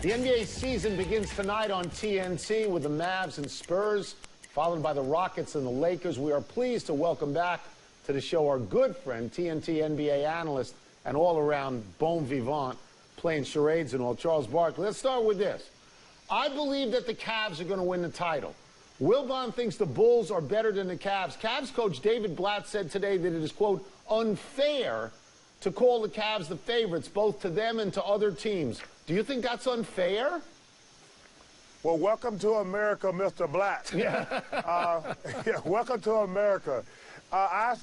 The NBA season begins tonight on TNT with the Mavs and Spurs, followed by the Rockets and the Lakers. We are pleased to welcome back to the show our good friend, TNT NBA analyst and all-around bon vivant, playing charades and all, Charles Barkley. Let's start with this. I believe that the Cavs are going to win the title. Wilbon thinks the Bulls are better than the Cavs. Cavs coach David Blatt said today that it is, quote, unfair to call the Cavs the favorites, both to them and to other teams. Do you think that's unfair? Well, welcome to America, Mr. Blatt. Yeah. Welcome to America. I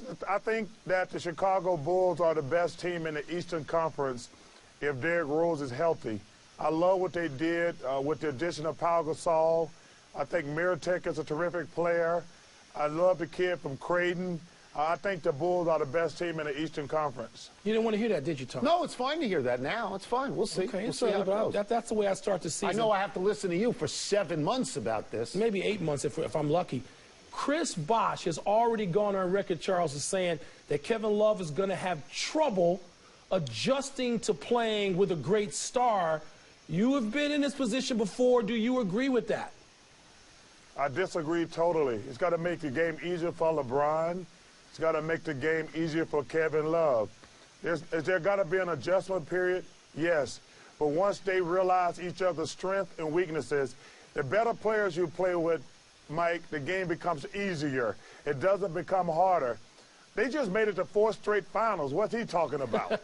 think that the Chicago Bulls are the best team in the Eastern Conference if Derrick Rose is healthy. I love what they did with the addition of Pau Gasol. I think Miritek is a terrific player. I love the kid from Creighton. I think the Bulls are the best team in the Eastern Conference. You didn't want to hear that, did you, Tom? No, it's fine to hear that now. It's fine. We'll see. Okay, we'll see how it goes. That's the way I start the season. I know I have to listen to you for 7 months about this. Maybe 8 months if I'm lucky. Chris Bosh has already gone on record, Charles, as saying that Kevin Love is going to have trouble adjusting to playing with a great star. You have been in this position before. Do you agree with that? I disagree totally. It's got to make the game easier for LeBron. It's got to make the game easier for Kevin Love. Is there got to be an adjustment period? Yes. But once they realize each other's strengths and weaknesses, the better players you play with, Mike, the game becomes easier. It doesn't become harder. They just made it to 4 straight finals. What's he talking about?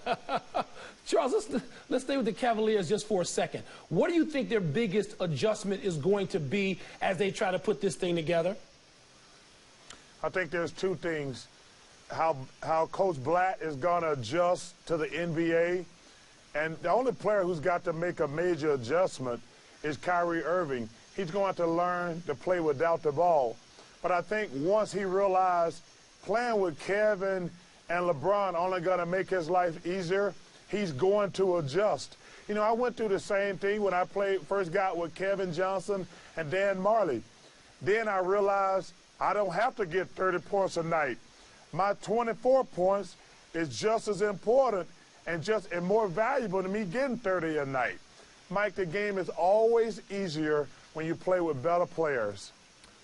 Charles, let's stay with the Cavaliers just for a second. What do you think their biggest adjustment is going to be as they try to put this thing together? I think there's 2 things. How Coach Blatt is going to adjust to the NBA. And the only player who's got to make a major adjustment is Kyrie Irving. He's going to learn to play without the ball. But I think once he realized playing with Kevin and LeBron only going to make his life easier, he's going to adjust. You know, I went through the same thing when I first got with Kevin Johnson and Dan Marley. Then I realized I don't have to get 30 points a night. My 24 points is just as important and more valuable than me getting 30 a night. Mike, the game is always easier when you play with better players.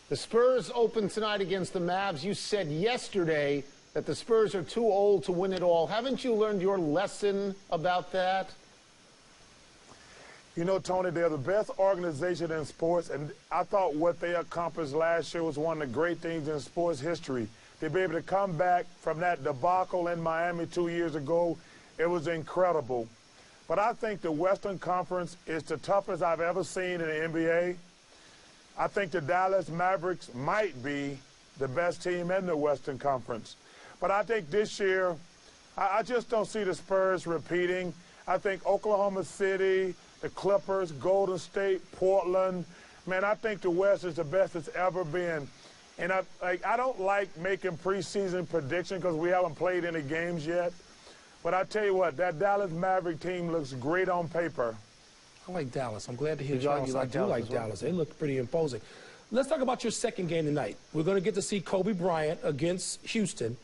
The Spurs open tonight against the Mavs. You said yesterday that the Spurs are too old to win it all. Haven't you learned your lesson about that? You know, Tony, they're the best organization in sports, and I thought what they accomplished last year was one of the great things in sports history. To be able to come back from that debacle in Miami 2 years ago, it was incredible. But I think the Western Conference is the toughest I've ever seen in the NBA. I think the Dallas Mavericks might be the best team in the Western Conference. But I think this year, I just don't see the Spurs repeating. I think Oklahoma City, the Clippers, Golden State, Portland, man, I think the West is the best it's ever been. And I don't like making preseason predictions because we haven't played any games yet. But I tell you what, that Dallas Maverick team looks great on paper. I like Dallas. I'm glad to hear Charles. I do like Dallas. They look pretty imposing. Let's talk about your second game tonight. We're going to get to see Kobe Bryant against Houston.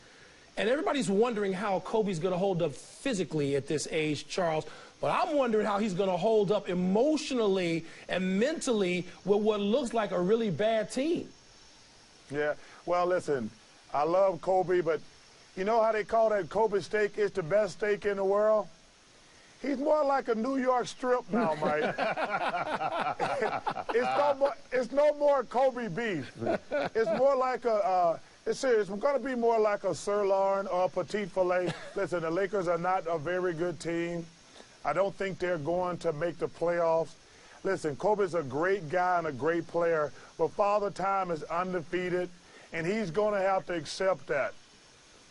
And everybody's wondering how Kobe's going to hold up physically at this age, Charles. But I'm wondering how he's going to hold up emotionally and mentally with what looks like a really bad team. Yeah, well, listen, I love Kobe, but you know how they call that Kobe steak? It's the best steak in the world. He's more like a New York strip now, Mike. It's no more Kobe beef. It's more like it's serious. It's going to be more like a sirloin or a petit filet. Listen, the Lakers are not a very good team. I don't think they're going to make the playoffs. Listen, Kobe's a great guy and a great player, but Father Time is undefeated, and he's going to have to accept that.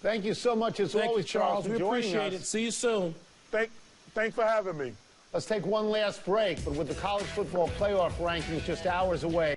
Thank you so much as always, Charles. We appreciate it. See you soon. Thanks for having me. Let's take one last break, but with the college football playoff rankings just hours away.